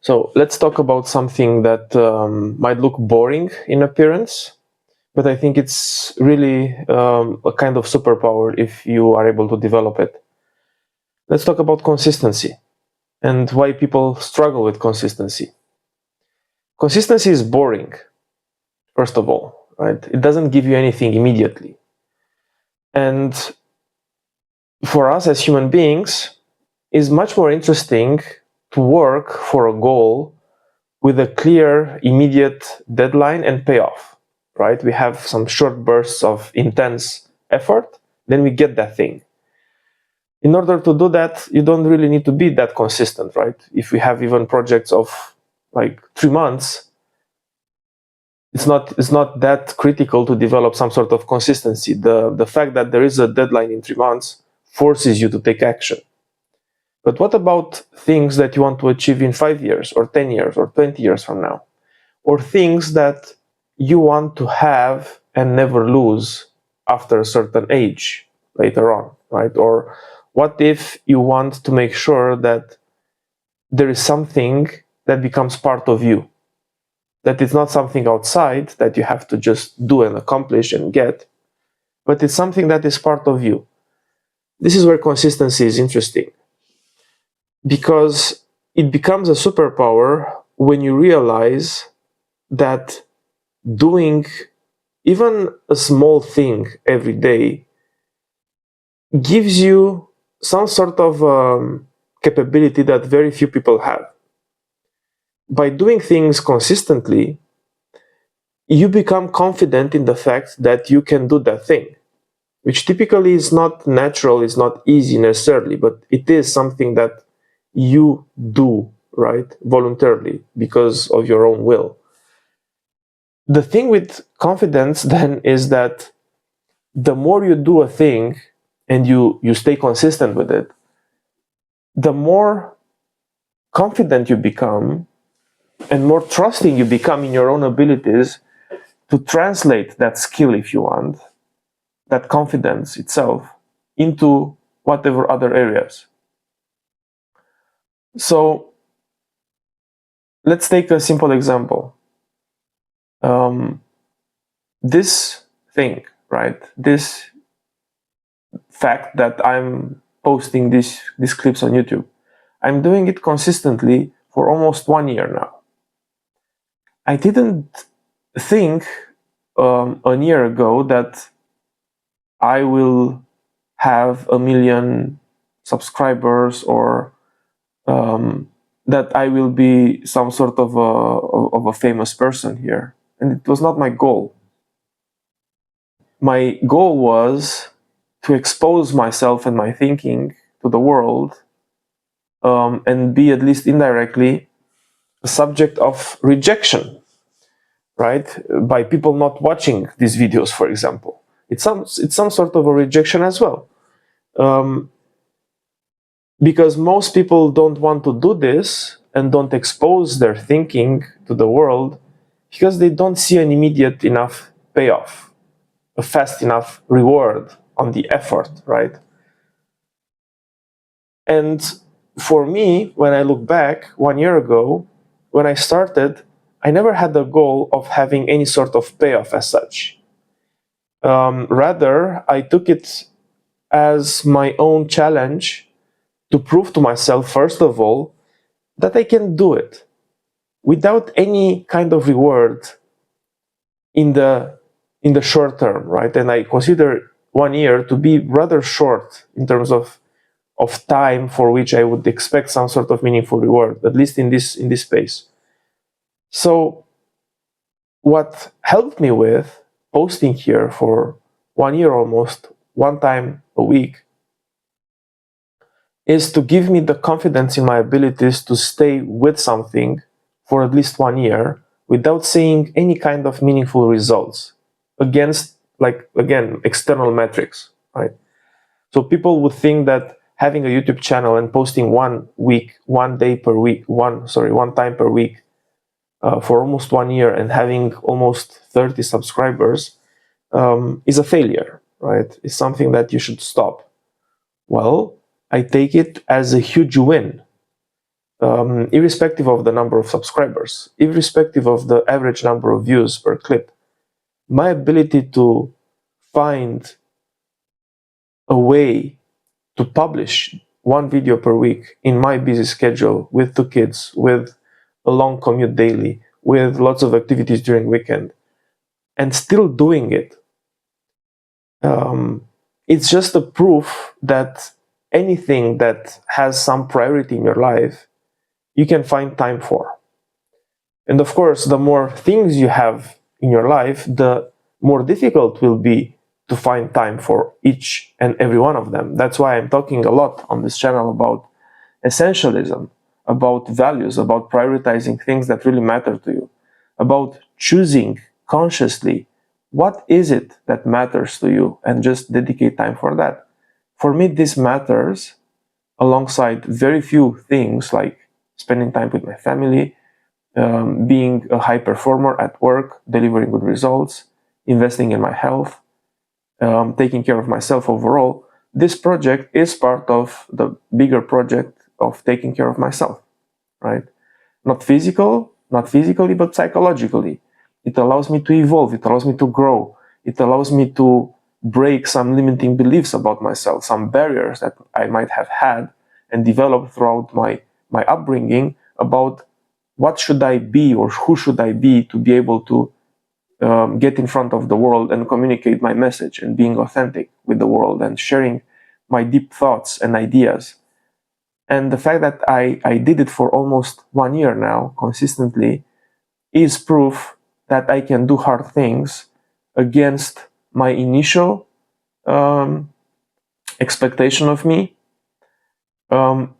So let's talk about something that might look boring in appearance, but I think it's really a kind of superpower if you are able to develop it. Let's talk about consistency and why people struggle with consistency. Consistency is boring, first of all, right? It doesn't give you anything immediately. And for us as human beings, it's much more interesting to work for a goal with a clear, immediate deadline and payoff, right? We have some short bursts of intense effort, then we get that thing. In order to do that, you don't really need to be that consistent, right? If we have even projects of like 3 months, it's not that critical to develop some sort of consistency. The fact that there is a deadline in 3 months forces you to take action. But what about things that you want to achieve in 5 years or 10 years or 20 years from now? Or things that you want to have and never lose after a certain age later on, right? Or what if you want to make sure that there is something that becomes part of you? That it's not something outside that you have to just do and accomplish and get, but it's something that is part of you. This is where consistency is interesting, because it becomes a superpower when you realize that doing even a small thing every day gives you some sort of capability that very few people have. By doing things consistently, you become confident in the fact that you can do that thing, which typically is not natural, is not easy necessarily, but it is something that you do, right, voluntarily because of your own will. The thing with confidence then is that the more you do a thing and you stay consistent with it, the more confident you become and more trusting you become in your own abilities to translate that skill, if you want, that confidence itself, into whatever other areas. So let's take a simple example. This thing, right? This fact that I'm posting these clips on YouTube, I'm doing it consistently for almost 1 year now. I didn't think a year ago that I will have 1 million subscribers, or that I will be some sort of a famous person here. And it was not my goal. My goal was to expose myself and my thinking to the world, and be, at least indirectly, a subject of rejection, right? By people not watching these videos, for example. It's some sort of a rejection as well. Because most people don't want to do this and don't expose their thinking to the world because they don't see an immediate enough payoff, a fast enough reward on the effort, right? And for me, when I look back 1 year ago, when I started, I never had the goal of having any sort of payoff as such. Rather, I took it as my own challenge to prove to myself, first of all, that I can do it without any kind of reward in the short term, right? And I consider 1 year to be rather short in terms of time for which I would expect some sort of meaningful reward, at least in this space. So what helped me with posting here for 1 year almost, one time a week, is to give me the confidence in my abilities to stay with something for at least 1 year without seeing any kind of meaningful results against, like, again, external metrics, right? So people would think that having a YouTube channel and posting one time per week for almost 1 year and having almost 30 subscribers is a failure, right? It's something that you should stop. Well, I take it as a huge win, irrespective of the number of subscribers, irrespective of the average number of views per clip. My ability to find a way to publish one video per week in my busy schedule with 2 kids, with a long commute daily, with lots of activities during weekend, and still doing it, it's just a proof that anything that has some priority in your life, you can find time for. And of course, the more things you have in your life, the more difficult will be to find time for each and every one of them. That's why I'm talking a lot on this channel about essentialism, about values, about prioritizing things that really matter to you, about choosing consciously what is it that matters to you and just dedicate time for that. For me, this matters alongside very few things like spending time with my family, being a high performer at work, delivering good results, investing in my health, taking care of myself overall. This project is part of the bigger project of taking care of myself, right? Not physically, but psychologically. It allows me to evolve. It allows me to grow. It allows me to break some limiting beliefs about myself, some barriers that I might have had and developed throughout my upbringing about what should I be or who should I be to be able to get in front of the world and communicate my message and being authentic with the world and sharing my deep thoughts and ideas. And the fact that I did it for almost 1 year now consistently is proof that I can do hard things against my initial expectation of me.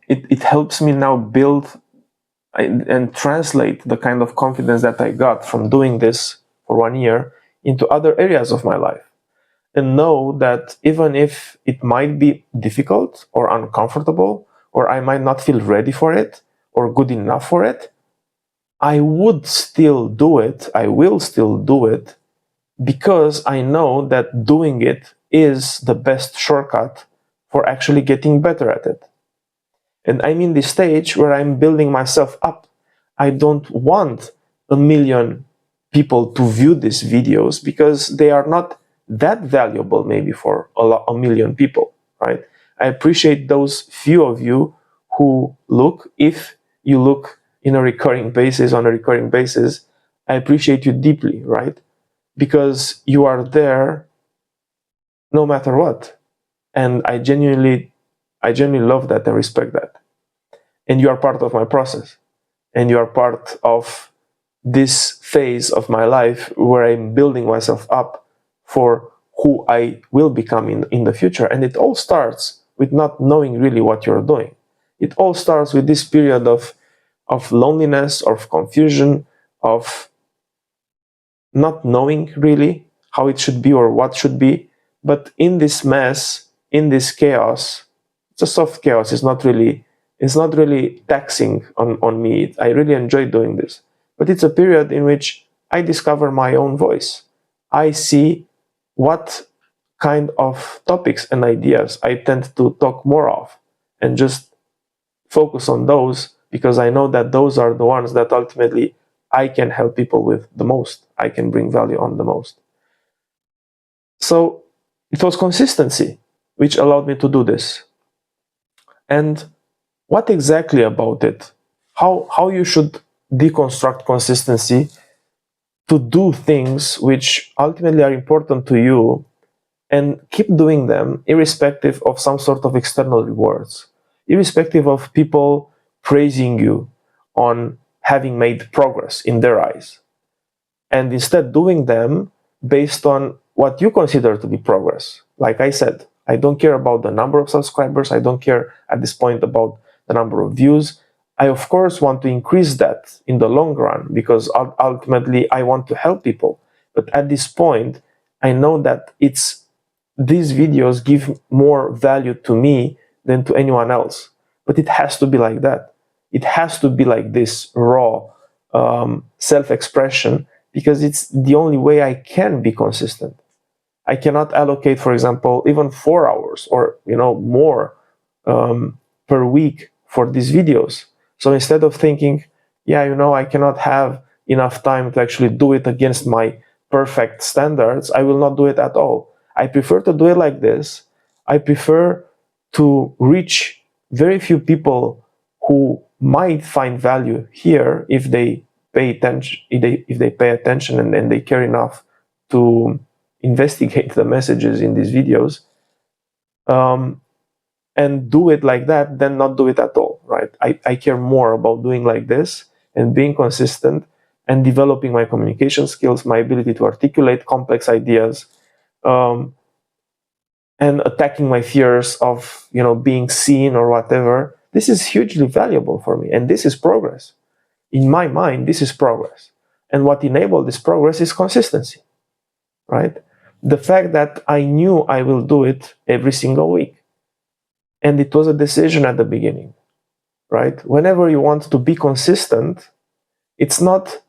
It helps me now build and translate the kind of confidence that I got from doing this for 1 year into other areas of my life. And know that even if it might be difficult or uncomfortable, or I might not feel ready for it or good enough for it, I would still do it. I will still do it because I know that doing it is the best shortcut for actually getting better at it. And I'm in this stage where I'm building myself up. I don't want 1 million people to view these videos because they are not that valuable maybe for 1 million people, right? I appreciate those few of you who look. If you look on a recurring basis, I appreciate you deeply, right? Because you are there no matter what. And I genuinely love that and respect that. And you are part of my process. And you are part of this phase of my life where I'm building myself up for who I will become in the future. And it all starts with not knowing really what you're doing. It all starts with this period of loneliness, of confusion, of not knowing really how it should be or what should be. But in this mess, in this chaos, it's a soft chaos. It's not really taxing on me. I really enjoy doing this. But it's a period in which I discover my own voice. I see what kind of topics and ideas I tend to talk more of and just focus on those because I know that those are the ones that ultimately I can help people with the most. I can bring value on the most. So it was consistency which allowed me to do this. And what exactly about it? How you should deconstruct consistency to do things which ultimately are important to you and keep doing them irrespective of some sort of external rewards, irrespective of people praising you on having made progress in their eyes, and instead doing them based on what you consider to be progress. Like I said, I don't care about the number of subscribers. I don't care at this point about the number of views. I, of course, want to increase that in the long run because ultimately I want to help people. But at this point, I know that these videos give more value to me than to anyone else. But it has to be like that. It has to be like this raw self-expression because it's the only way I can be consistent. I cannot allocate, for example, even 4 hours or more per week for these videos. So instead of thinking, yeah, I cannot have enough time to actually do it against my perfect standards, I will not do it at all. I prefer to do it like this. I prefer to reach very few people who might find value here if they pay attention, if they pay attention and they care enough to investigate the messages in these videos, and do it like that, than not do it at all, right? I care more about doing like this and being consistent and developing my communication skills, my ability to articulate complex ideas, um, and attacking my fears of being seen or whatever. This is hugely valuable for me, and this is progress. In my mind, this is progress. And what enabled this progress is consistency, right? The fact that I knew I will do it every single week. And it was a decision at the beginning, right? Whenever you want to be consistent, it's not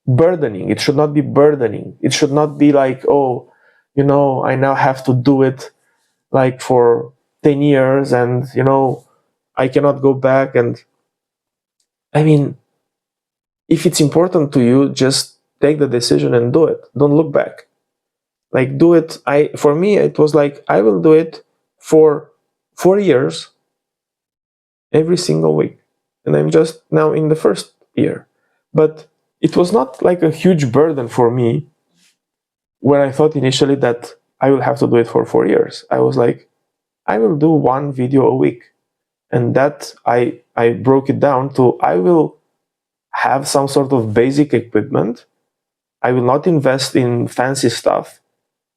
burdening. It should not be burdening. It should not be like, oh, I now have to do it like for 10 years and, I cannot go back. And I mean, if it's important to you, just take the decision and do it. Don't look back. Like, do it. For me, it was like, I will do it for 4 years every single week. And I'm just now in the first year. But it was not like a huge burden for me when I thought initially that I will have to do it for 4 years. I was like, I will do one video a week. And that I broke it down to, I will have some sort of basic equipment. I will not invest in fancy stuff,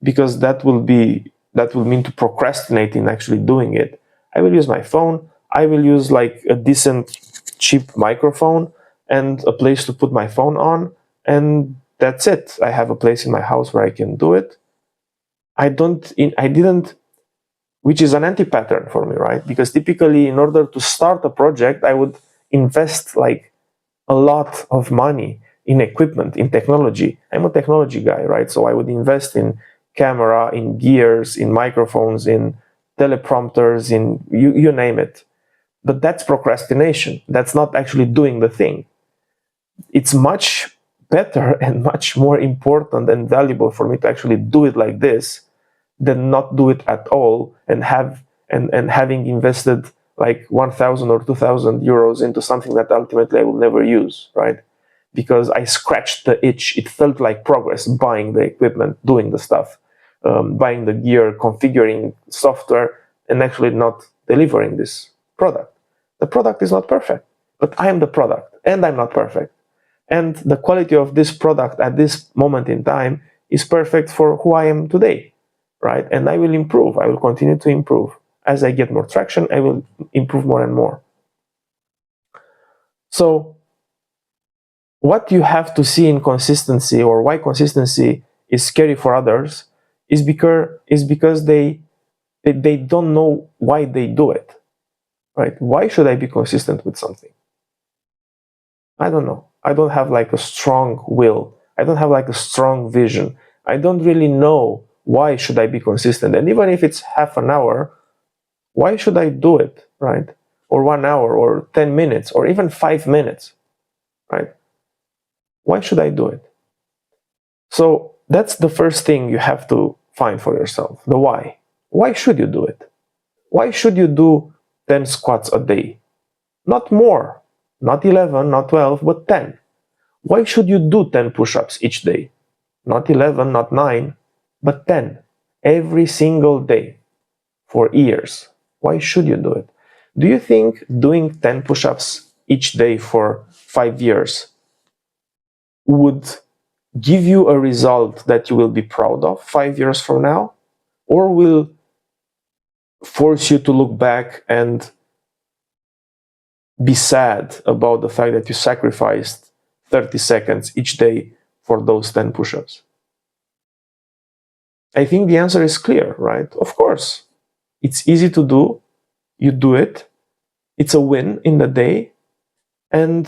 because that will mean to procrastinate in actually doing it. I will use my phone. I will use like a decent, cheap microphone and a place to put my phone on, and that's it. I have a place in my house where I can do it. I didn't, which is an anti-pattern for me, right? Because typically, in order to start a project, I would invest like a lot of money in equipment, in technology. I'm a technology guy, right? So I would invest in camera, in gears, in microphones, in teleprompters, in you name it. But that's procrastination. That's not actually doing the thing. It's much better and much more important and valuable for me to actually do it like this than not do it at all and having invested like 1,000 or 2,000 euros into something that ultimately I will never use, right? Because I scratched the itch. It felt like progress, buying the equipment, doing the stuff, buying the gear, configuring software, and actually not delivering this product. The product is not perfect, but I am the product, and I'm not perfect. And the quality of this product at this moment in time is perfect for who I am today, right? And I will improve. I will continue to improve. As I get more traction, I will improve more and more. So what you have to see in consistency, or why consistency is scary for others, is because they don't know why they do it, right? Why should I be consistent with something? I don't know. I don't have like a strong will. I don't have like a strong vision. I don't really know why should I be consistent. And even if it's half an hour, why should I do it, right? Or 1 hour, or 10 minutes, or even 5 minutes, right? Why should I do it? So that's the first thing you have to find for yourself, the why. Why should you do it? Why should you do 10 squats a day? Not more, not 11, not 12, but 10. Why should you do 10 push-ups each day? Not 11, not 9, but 10 every single day for years. Why should you do it? Do you think doing 10 push-ups each day for 5 years would give you a result that you will be proud of 5 years from now? Or will force you to look back and be sad about the fact that you sacrificed 30 seconds each day for those 10 push-ups? I think the answer is clear, right? Of course. It's easy to do. You do it. It's a win in the day. And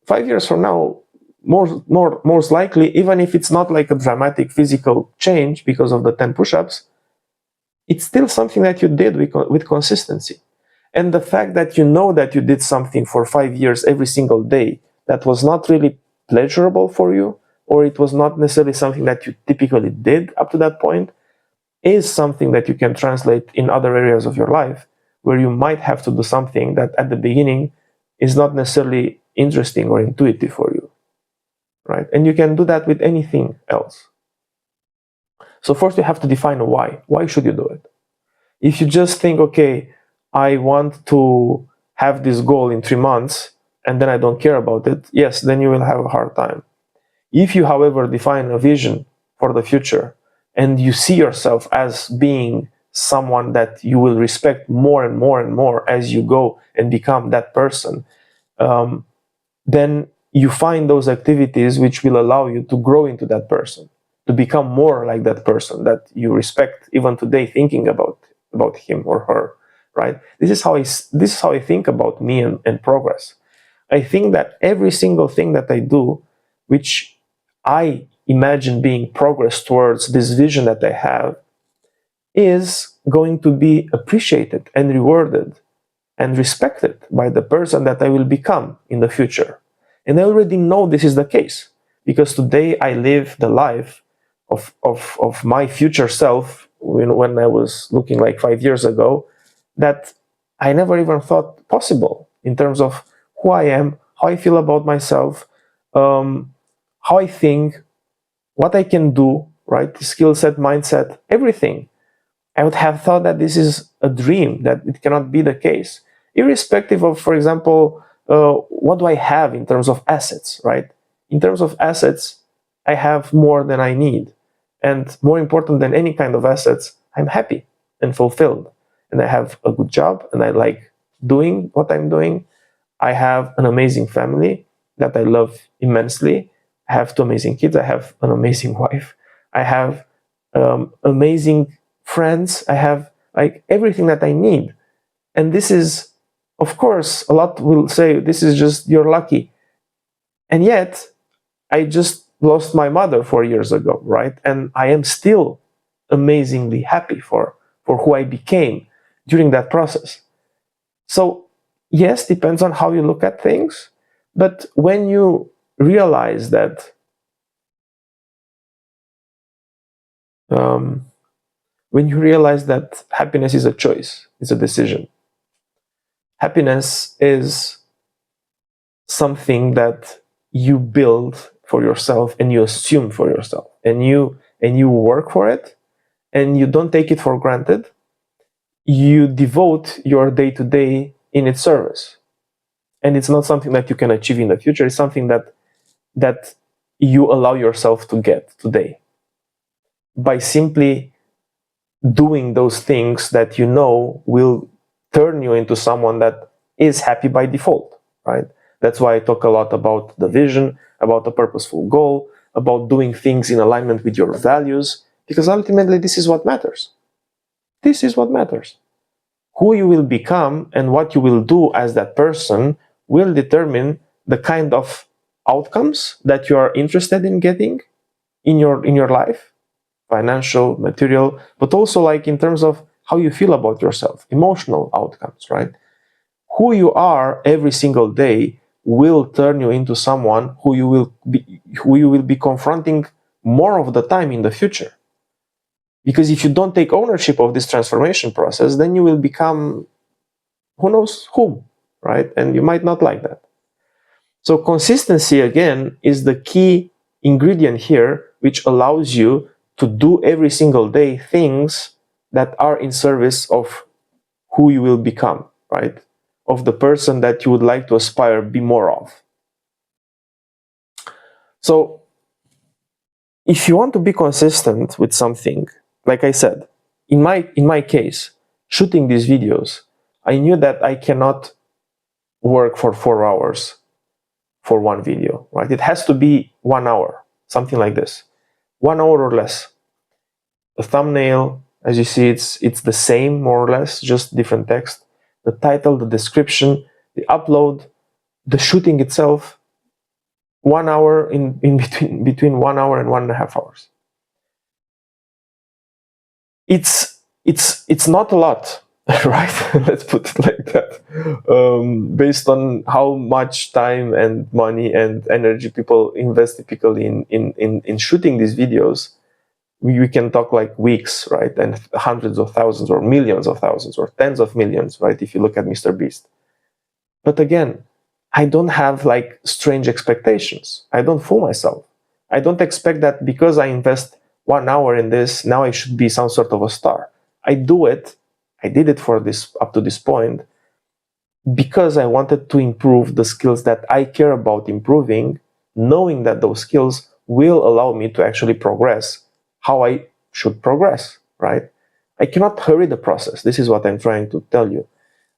5 years from now, most likely, even if it's not like a dramatic physical change because of the 10 push-ups, it's still something that you did with consistency. And the fact that you know that you did something for 5 years every single day that was not really pleasurable for you, or it was not necessarily something that you typically did up to that point, is something that you can translate in other areas of your life where you might have to do something that at the beginning is not necessarily interesting or intuitive for you, right? And you can do that with anything else. So first you have to define a why. Why should you do it? If you just think, okay, I want to have this goal in 3 months and then I don't care about it, yes, then you will have a hard time. If you, however, define a vision for the future and you see yourself as being someone that you will respect more and more and more as you go and become that person, then you find those activities which will allow you to grow into that person, to become more like that person that you respect even today, thinking about him or her, right? This is how I think about me and progress. I think that every single thing that I do, which I imagine being progress towards this vision that I have, is going to be appreciated and rewarded and respected by the person that I will become in the future. And I already know this is the case because today I live the life of my future self when I was looking like 5 years ago, that I never even thought possible in terms of who I am, how I feel about myself, how I think, what I can do, right? Skill set, mindset, everything. I would have thought that this is a dream, that it cannot be the case, irrespective of, for example, what do I have in terms of assets, right? In terms of assets, I have more than I need. And more important than any kind of assets, I'm happy and fulfilled. And I have a good job and I like doing what I'm doing. I have an amazing family that I love immensely. I have 2 amazing kids. I have an amazing wife. I have amazing friends. I have like everything that I need. And this is, of course, a lot will say this is just you're lucky. And yet, I just lost my mother 4 years ago, right? And I am still amazingly happy for who I became during that process. So, yes, depends on how you look at things. But when you realize that happiness is a choice, it's a decision. Happiness is something that you build for yourself and you assume for yourself, and you work for it, and you don't take it for granted. You devote your day to day in its service, and it's not something that you can achieve in the future. It's something that you allow yourself to get today by simply doing those things that you know will turn you into someone that is happy by default, right? That's why I talk a lot about the vision, about a purposeful goal, about doing things in alignment with your values, because ultimately this is what matters. This is what matters. Who you will become and what you will do as that person will determine the kind of outcomes that you are interested in getting in your life, financial, material, but also like in terms of how you feel about yourself, emotional outcomes, right? Who you are every single day will turn you into someone who you will be confronting more of the time in the future. Because if you don't take ownership of this transformation process, then you will become who knows whom, right? And you might not like that. So consistency, again, is the key ingredient here, which allows you to do every single day things that are in service of who you will become, right? Of the person that you would like to aspire be more of. So if you want to be consistent with something, like I said, in my case, shooting these videos, I knew that I cannot work for 4 hours for one video, right? It has to be 1 hour, something like this, 1 hour or less. The thumbnail, as you see, it's the same more or less, just different text. The title, the description, the upload, the shooting itself, 1 hour in between 1 hour and 1.5 hours. It's not a lot, right? Let's put it like that. Based on how much time and money and energy people invest typically in shooting these videos, we can talk like weeks, right? And hundreds of thousands or millions of thousands or tens of millions, right? If you look at Mr. Beast. But again, I don't have like strange expectations. I don't fool myself. I don't expect that because I invest 1 hour in this, now I should be some sort of a star. I do it. I did it for this up to this point because I wanted to improve the skills that I care about improving, knowing that those skills will allow me to actually progress how I should progress, right? I cannot hurry the process. This is what I'm trying to tell you.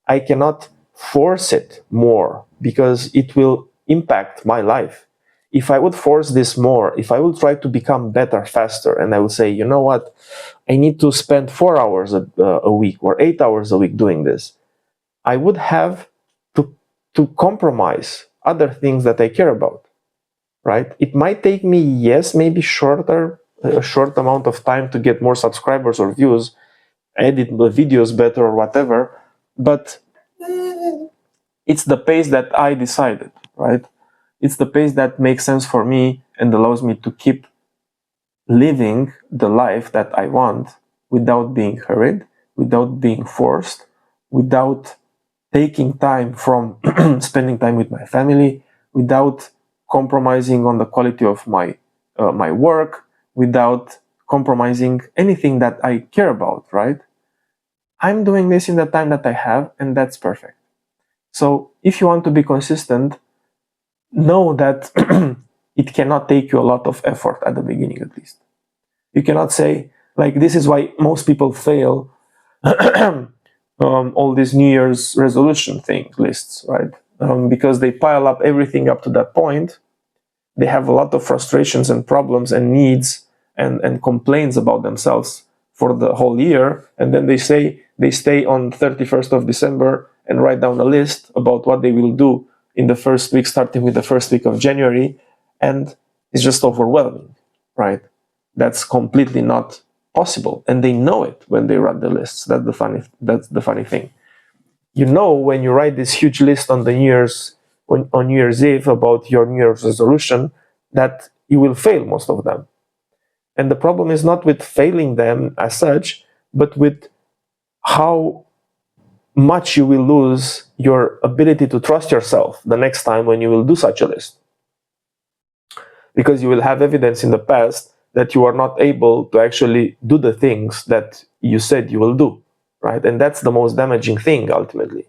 I cannot force it more because it will impact my life. If I would force this more, if I will try to become better faster, and I will say, you know what, I need to spend 4 hours a week or 8 hours a week doing this, I would have to compromise other things that I care about, right? It might take me, yes, maybe a short amount of time to get more subscribers or views, edit the videos better or whatever, but it's the pace that I decided, right? It's the pace that makes sense for me and allows me to keep living the life that I want without being hurried, without being forced, without taking time from spending time with my family, without compromising on the quality of my work, without compromising anything that I care about, right? I'm doing this in the time that I have, and that's perfect. So if you want to be consistent, know that it cannot take you a lot of effort at the beginning, at least. You cannot say, like, this is why most people fail all these New Year's resolution lists, right? Because they pile up everything up to that point. They have a lot of frustrations and problems and needs and complaints about themselves for the whole year. And then they say they stay on 31st of December and write down a list about what they will do in the first week, starting with the first week of January. And it's just overwhelming, right? That's completely not possible, and they know it when they write the lists. That's the funny thing. You know, when you write this huge list on on New Year's Eve about your New Year's resolution, that you will fail most of them. And the problem is not with failing them as such, but with how much you will lose your ability to trust yourself the next time when you will do such a list. Because you will have evidence in the past that you are not able to actually do the things that you said you will do, right? And that's the most damaging thing ultimately.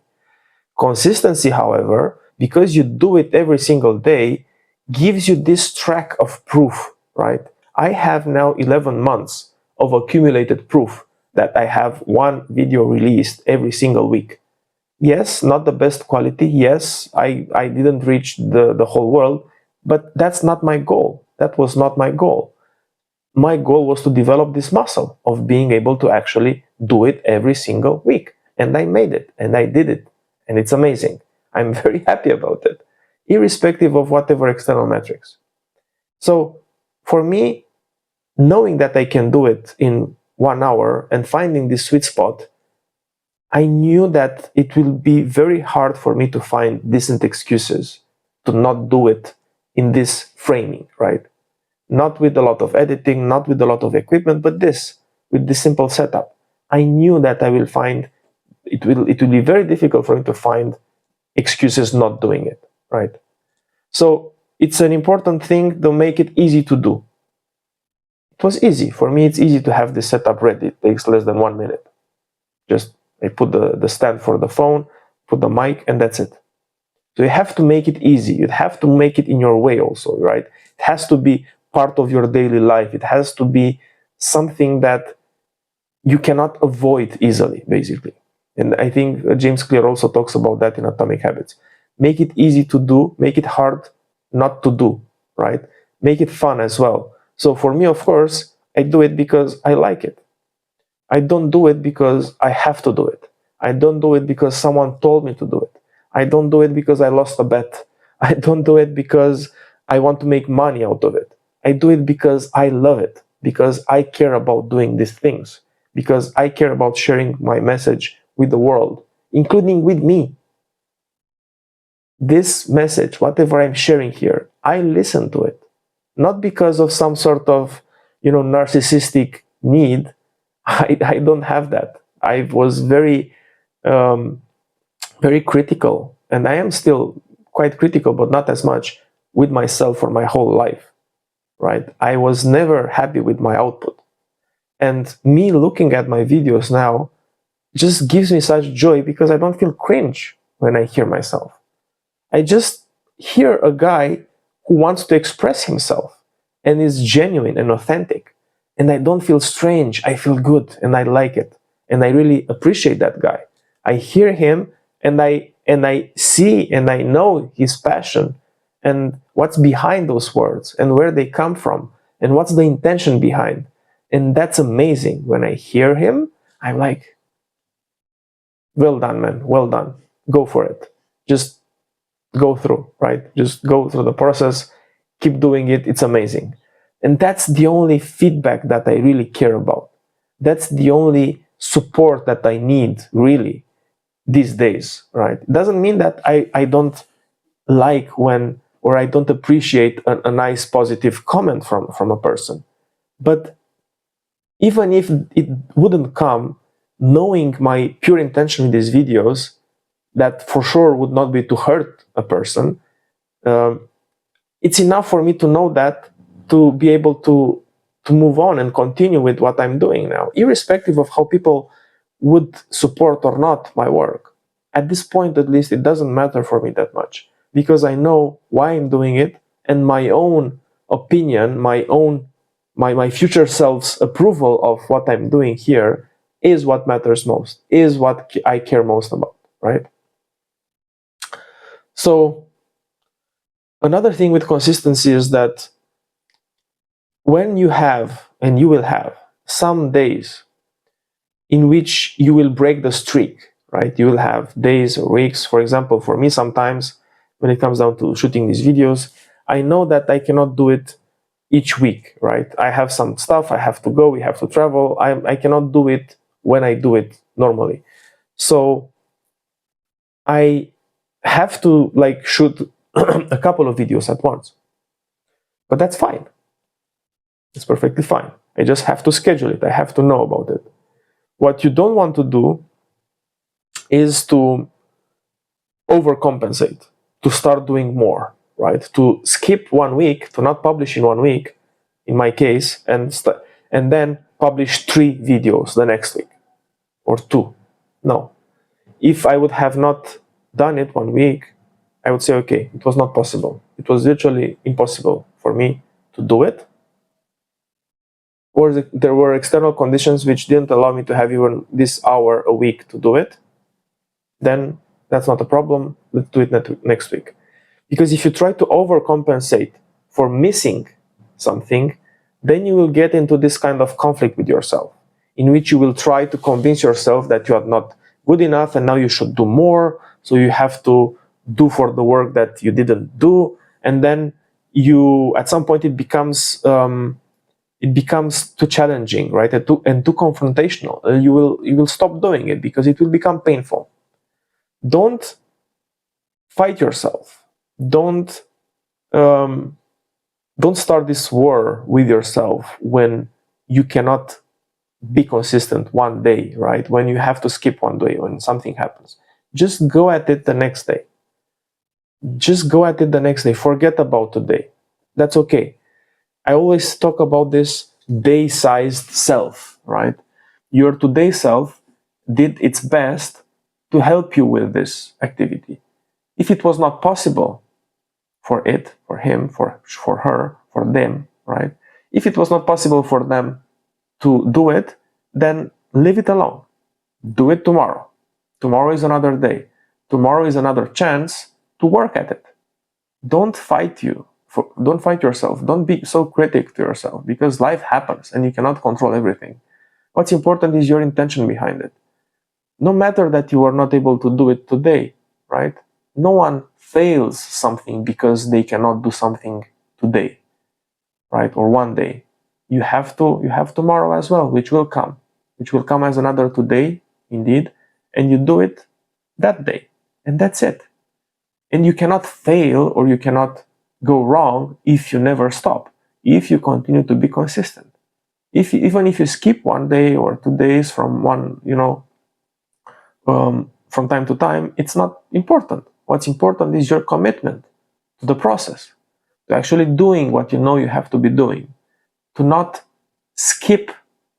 Consistency, however, because you do it every single day, gives you this track of proof, right? I have now 11 months of accumulated proof that I have one video released every single week. Yes, not the best quality. Yes, I didn't reach the whole world, but that's not my goal. That was not my goal. My goal was to develop this muscle of being able to actually do it every single week. And I made it, and I did it, and it's amazing. I'm very happy about it, irrespective of whatever external metrics. So for me, knowing that I can do it in 1 hour and finding this sweet spot, I knew that it will be very hard for me to find decent excuses to not do it in this framing, right? Not with a lot of editing, not with a lot of equipment, but with this simple setup. I knew that I will find it will be very difficult for me to find excuses not doing it, right? So it's an important thing to make it easy to do. It was easy. For me, it's easy to have this setup ready. It takes less than 1 minute. Just I put the stand for the phone, put the mic, and that's it. So you have to make it easy. You have to make it in your way also, right? It has to be part of your daily life. It has to be something that you cannot avoid easily, basically. And I think James Clear also talks about that in Atomic Habits. Make it easy to do, make it hard not to do, right? Make it fun as well. So for me, of course, I do it because I like it. I don't do it because I have to do it. I don't do it because someone told me to do it. I don't do it because I lost a bet. I don't do it because I want to make money out of it. I do it because I love it, because I care about doing these things, because I care about sharing my message with the world, including with me. This message, whatever I'm sharing here, I listen to it. Not because of some sort of, narcissistic need. I don't have that. I was um, very critical, and I am still quite critical, but not as much with myself for my whole life, right? I was never happy with my output. And me looking at my videos now just gives me such joy because I don't feel cringe when I hear myself. I just hear a guy who wants to express himself and is genuine and authentic. And I don't feel strange. I feel good and I like it. And I really appreciate that guy. I hear him and I see and I know his passion and what's behind those words and where they come from and what's the intention behind. And that's amazing. When I hear him, I'm like, well done, man. Well done. Go for it. Just go through, right? Just go through the process, keep doing it. It's amazing. And that's the only feedback that I really care about. That's the only support that I need really these days, right? It doesn't mean that I don't like when, or I don't appreciate a nice positive comment from a person. But even if it wouldn't come, knowing my pure intention with these videos, that for sure would not be to hurt a person, it's enough for me to know that, to be able to move on and continue with what I'm doing now, irrespective of how people would support or not my work. At this point, at least, it doesn't matter for me that much because I know why I'm doing it, and my own opinion, my future self's approval of what I'm doing here is what matters most, is what I care most about, right? So another thing with consistency is that when you have, and you will have, some days in which you will break the streak, right? You will have days or weeks. For example, for me, sometimes when it comes down to shooting these videos, I know that I cannot do it each week, right? I have some stuff, I have to go, we have to travel. I cannot do it when I do it normally. So I have to shoot a couple of videos at once. But that's fine. It's perfectly fine. I just have to schedule it. I have to know about it. What you don't want to do is to overcompensate, to start doing more, right? To skip 1 week, to not publish in 1 week, in my case, and then publish 3 videos the next week or 2. No. If I would have not done it 1 week, I would say, okay, it was not possible. It was literally impossible for me to do it. Or there were external conditions which didn't allow me to have even this hour a week to do it, then that's not a problem. Let's do it next week. Because if you try to overcompensate for missing something, then you will get into this kind of conflict with yourself, in which you will try to convince yourself that you are not good enough and now you should do more, so you have to do for the work that you didn't do, and then at some point it becomes too challenging, right? And too confrontational. You will stop doing it because it will become painful. Don't fight yourself. Don't start this war with yourself when you cannot be consistent 1 day, right? When you have to skip 1 day, when something happens. Just go at it the next day. Just go at it the next day. Forget about today. That's okay. I always talk about this day-sized self, right? Your today self did its best to help you with this activity. If it was not possible for it, for him, for her, for them, right? If it was not possible for them to do it, then leave it alone. Do it tomorrow. Tomorrow is another day. Tomorrow is another chance to work at it. Don't fight yourself. Don't be so critic to yourself, because life happens and you cannot control everything. What's important is your intention behind it. No matter that you are not able to do it today, right? No one fails something because they cannot do something today, right? Or 1 day. You have tomorrow as well, which will come as another today, indeed. and you do it that day, and that's it. And you cannot fail or you cannot go wrong if you never stop, if you continue to be consistent. Even if you skip one day or 2 days from one, from time to time, it's not important. What's important is your commitment to the process, to actually doing what you know you have to be doing, to not skip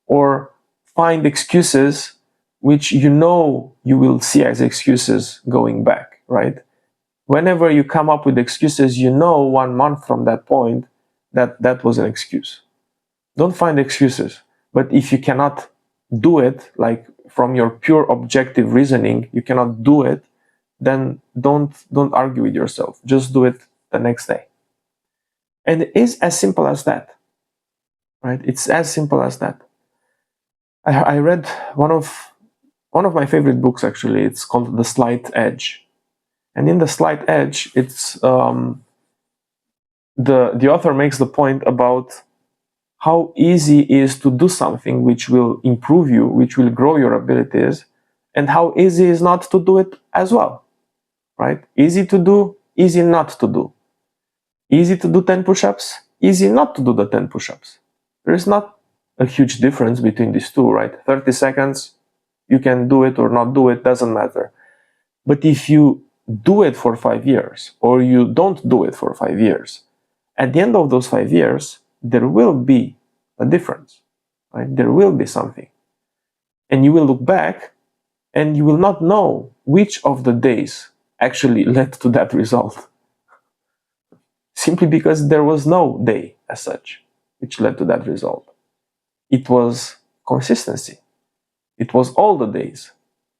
or find excuses which you know you will see as excuses going back, right? Whenever you come up with excuses, you know 1 month from that point that that was an excuse. Don't find excuses. But if you cannot do it, like from your pure objective reasoning, you cannot do it, then don't argue with yourself. Just do it the next day. And it is as simple as that, right? It's as simple as that. I read one of my favorite books, actually. It's called The Slight Edge. And in The Slight Edge, it's the author makes the point about how easy it is to do something which will improve you, which will grow your abilities, and how easy it is not to do it as well, right? Easy to do, easy not to do. Easy to do 10 push-ups, easy not to do the 10 push-ups. There is not a huge difference between these two, right? 30 seconds, you can do it or not do it, doesn't matter. But if you do it for 5 years, or you don't do it for 5 years, at the end of those 5 years, there will be a difference, right? There will be something. And you will look back and you will not know which of the days actually led to that result. Simply because there was no day as such which led to that result. It was consistency. It was all the days.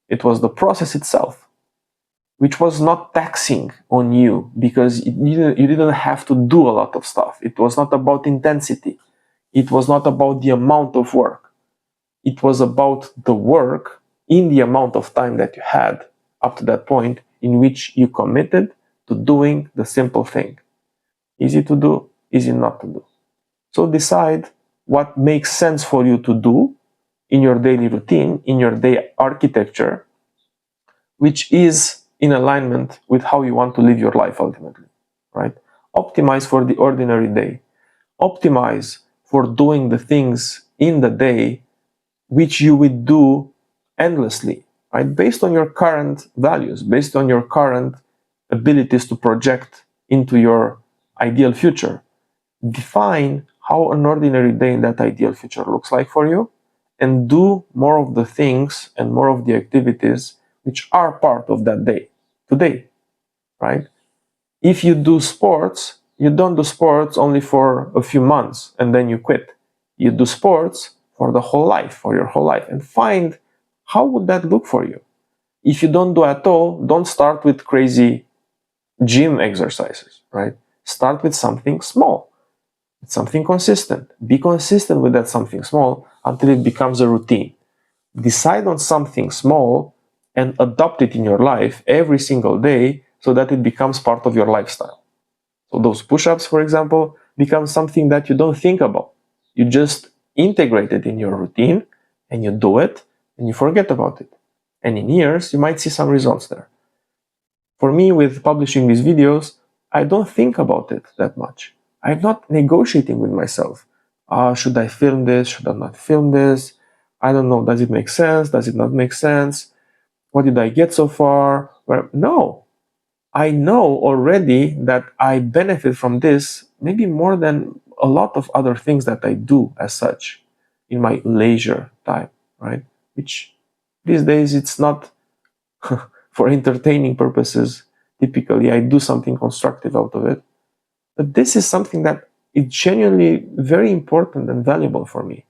It was the process itself, which was not taxing on you because you didn't have to do a lot of stuff. It was not about intensity. It was not about the amount of work. It was about the work in the amount of time that you had up to that point in which you committed to doing the simple thing. Easy to do, easy not to do. So decide what makes sense for you to do in your daily routine, in your day architecture, which is in alignment with how you want to live your life ultimately, right? Optimize for the ordinary day. Optimize for doing the things in the day which you would do endlessly, right? Based on your current values, based on your current abilities to project into your ideal future. Define how an ordinary day in that ideal future looks like for you, and do more of the things and more of the activities which are part of that day today, right? If you do sports, you don't do sports only for a few months and then you quit. You do sports for the whole life, for your whole life, and find how would that look for you. If you don't do at all, don't start with crazy gym exercises, right? Start with something small, something consistent. Be consistent with that something small until it becomes a routine. Decide on something small and adopt it in your life every single day so that it becomes part of your lifestyle. So those push-ups, for example, become something that you don't think about. You just integrate it in your routine and you do it and you forget about it. And in years, you might see some results there. For me, with publishing these videos, I don't think about it that much. I'm not negotiating with myself. Should I film this? Should I not film this? I don't know. Does it make sense? Does it not make sense? What did I get so far? Well, no. I know already that I benefit from this maybe more than a lot of other things that I do as such in my leisure time, right? Which these days it's not for entertaining purposes. Typically, I do something constructive out of it. But this is something that is genuinely very important and valuable for me.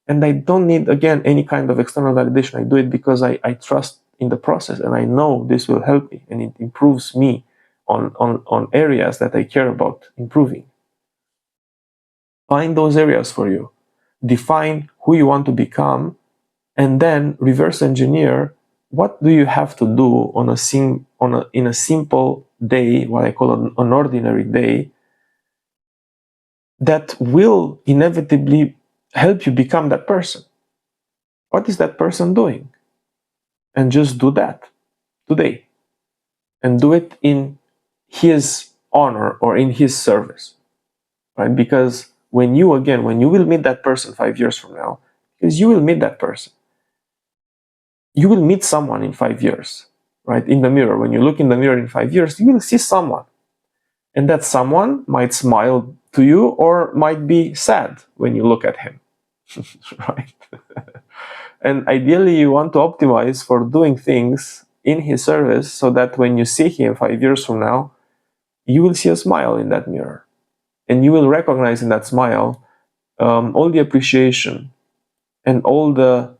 And I don't need, again, any kind of external validation. I do it because I trust in the process and I know this will help me and it improves me on areas that I care about improving. Find those areas for you. Define who you want to become and then reverse engineer what do you have to do in a simple day, what I call an ordinary day, that will inevitably help you become that person. What is that person doing? and just do that today, and do it in his honor or in his service, right? Because when you will meet that person 5 years from now, because you will meet that person, you will meet someone in 5 years, right? In the mirror, when you look in the mirror in 5 years, you will see someone, and that someone might smile to you or might be sad when you look at him, right? And ideally, you want to optimize for doing things in his service so that when you see him 5 years from now, you will see a smile in that mirror. And you will recognize in that smile all the appreciation and all the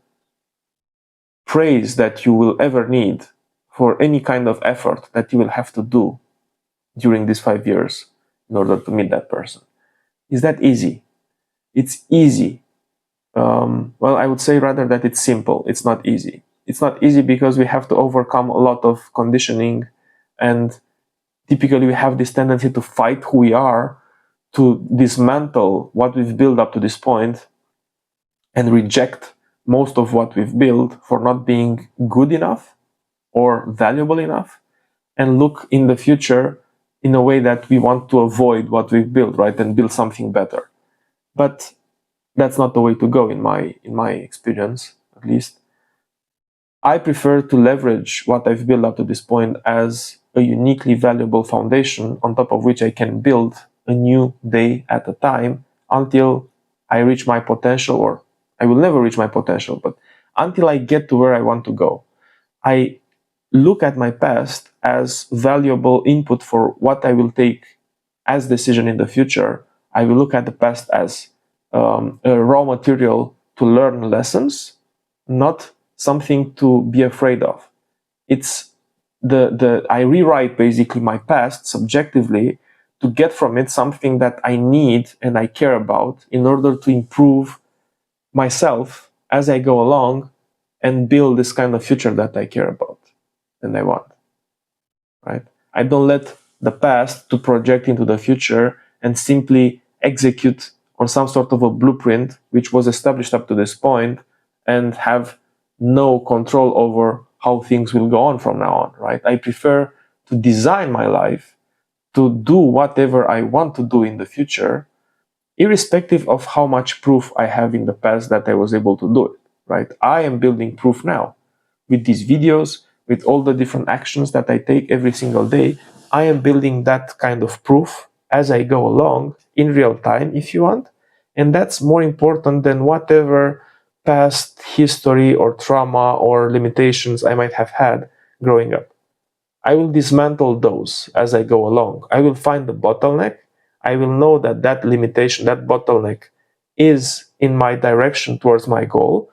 praise that you will ever need for any kind of effort that you will have to do during these 5 years in order to meet that person. Is that easy? It's easy. Well, I would say rather that it's simple. It's not easy. It's not easy because we have to overcome a lot of conditioning, and typically we have this tendency to fight who we are, to dismantle what we've built up to this point, and reject most of what we've built for not being good enough or valuable enough, and look in the future in a way that we want to avoid what we've built, right, and build something better. But that's not the way to go in my experience, at least. I prefer to leverage what I've built up to this point as a uniquely valuable foundation on top of which I can build a new day at a time until I reach my potential, or I will never reach my potential, but until I get to where I want to go. I look at my past as valuable input for what I will take as decision in the future. I will look at the past as a raw material to learn lessons, not something to be afraid of. It's I rewrite basically my past subjectively to get from it something that I need and I care about in order to improve myself as I go along and build this kind of future that I care about and I want, right? I don't let the past to project into the future and simply execute on some sort of a blueprint which was established up to this point and have no control over how things will go on from now on, right? I prefer to design my life to do whatever I want to do in the future, irrespective of how much proof I have in the past that I was able to do it, right? I am building proof now with these videos, with all the different actions that I take every single day. I am building that kind of proof as I go along in real time, if you want. And that's more important than whatever past history or trauma or limitations I might have had growing up. I will dismantle those as I go along. I will find the bottleneck. I will know that that limitation, that bottleneck is in my direction towards my goal.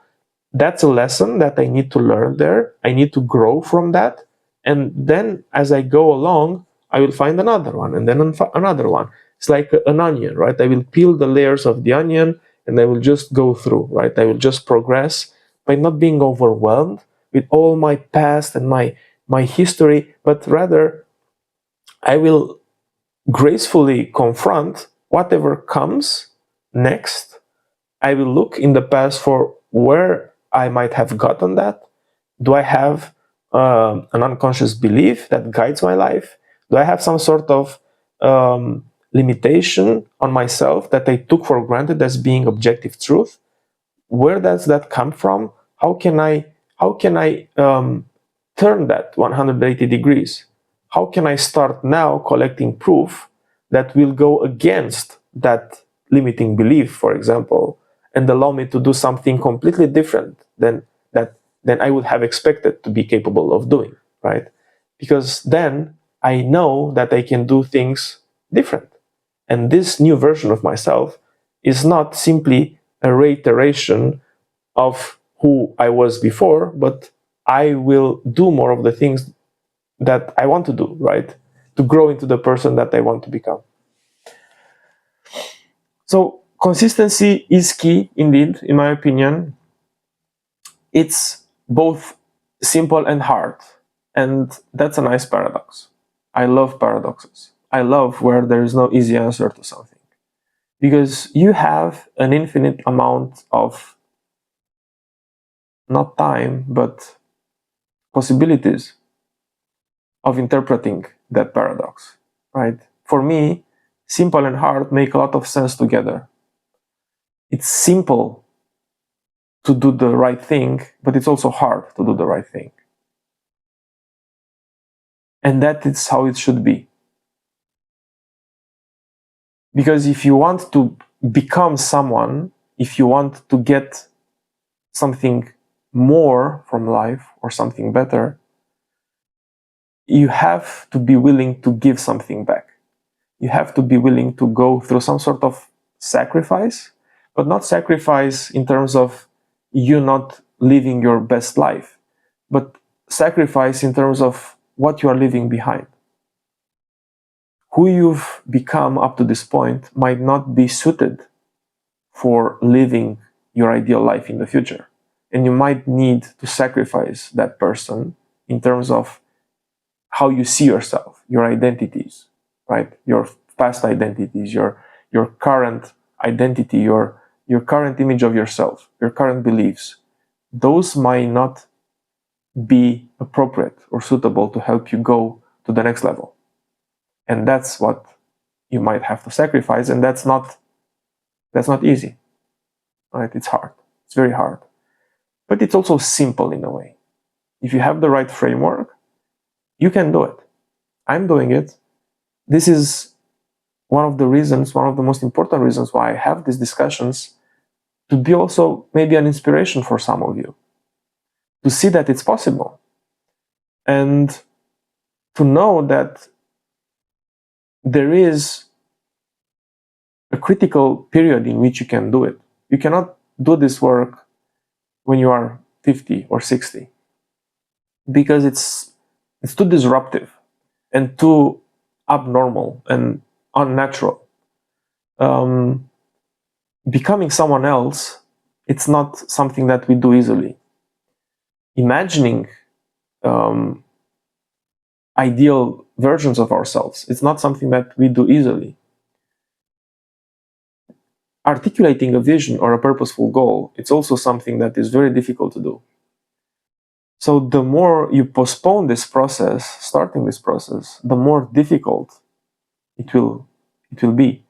That's a lesson that I need to learn there. I need to grow from that. And then as I go along, I will find another one and then another one. It's like an onion, right? I will peel the layers of the onion and I will just go through, right? I will just progress by not being overwhelmed with all my past and my history, but rather I will gracefully confront whatever comes next. I will look in the past for where I might have gotten that. Do I have an unconscious belief that guides my life? Do I have some sort of limitation on myself that I took for granted as being objective truth? Where does that come from? How can I turn that 180 degrees? How can I start now collecting proof that will go against that limiting belief, for example, and allow me to do something completely different than I would have expected to be capable of doing, right? Because then I know that I can do things different. And this new version of myself is not simply a reiteration of who I was before, but I will do more of the things that I want to do, right? To grow into the person that I want to become. So consistency is key indeed, in my opinion. It's both simple and hard. And that's a nice paradox. I love paradoxes. I love where there is no easy answer to something. Because you have an infinite amount of not time, but possibilities of interpreting that paradox, right? For me, simple and hard make a lot of sense together. It's simple to do the right thing, but it's also hard to do the right thing. And that is how it should be. Because if you want to become someone, if you want to get something more from life or something better, you have to be willing to give something back. You have to be willing to go through some sort of sacrifice, but not sacrifice in terms of you not living your best life, but sacrifice in terms of what you are leaving behind. Who you've become up to this point might not be suited for living your ideal life in the future. And you might need to sacrifice that person in terms of how you see yourself, your identities, right? Your past identities, your current identity, your current image of yourself, your current beliefs. Those might not be appropriate or suitable to help you go to the next level. And that's what you might have to sacrifice, and that's not easy, right? It's hard. It's very hard. But it's also simple in a way. If you have the right framework, you can do it. I'm doing it. This is one of the reasons, one of the most important reasons why I have these discussions, to be also maybe an inspiration for some of you, to see that it's possible, and to know that there is a critical period in which you can do it. You cannot do this work when you are 50 or 60, because it's too disruptive and too abnormal and unnatural. Becoming someone else, it's not something that we do easily. Imagining ideal versions of ourselves, it's not something that we do easily. Articulating a vision or a purposeful goal, it's also something that is very difficult to do. So the more you postpone this process, starting this process, the more difficult it will be.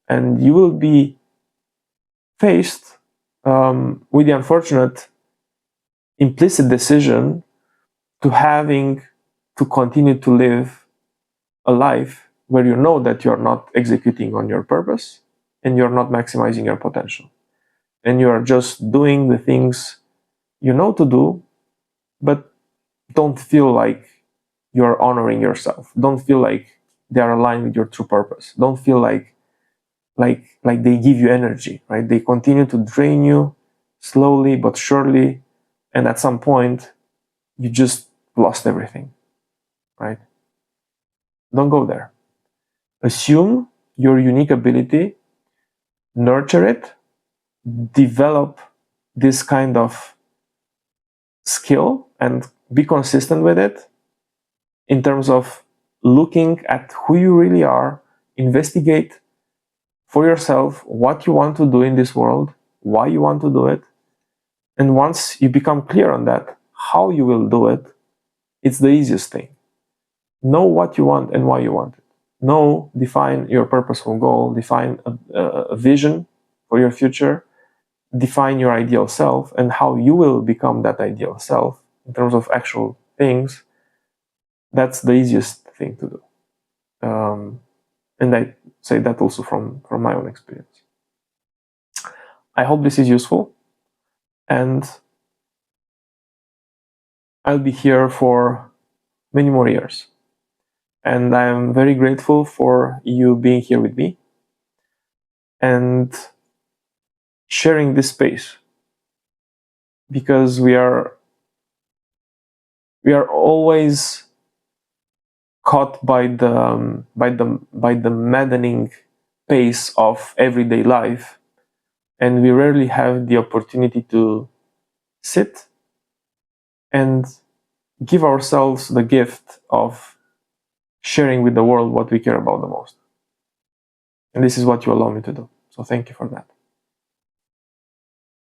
And you will be faced with the unfortunate implicit decision to having to continue to live a life where you know that you're not executing on your purpose and you're not maximizing your potential. And you are just doing the things you know to do, but don't feel like you're honoring yourself. Don't feel like they are aligned with your true purpose. Don't feel like they give you energy, right? They continue to drain you slowly but surely, and at some point you just lost everything, right? Don't go there. Assume your unique ability, nurture it, develop this kind of skill, and be consistent with it in terms of looking at who you really are, investigate for yourself what you want to do in this world, why you want to do it. And once you become clear on that, how you will do it, it's the easiest thing. Know what you want and why you want it. Define your purposeful goal, define a vision for your future, define your ideal self and how you will become that ideal self in terms of actual things. That's the easiest thing to do. And I say that also from my own experience. I hope this is useful, and I'll be here for many more years. And I'm very grateful for you being here with me and sharing this space, because we are always caught by the maddening pace of everyday life, and we rarely have the opportunity to sit and give ourselves the gift of sharing with the world what we care about the most. And this is what you allow me to do. So thank you for that.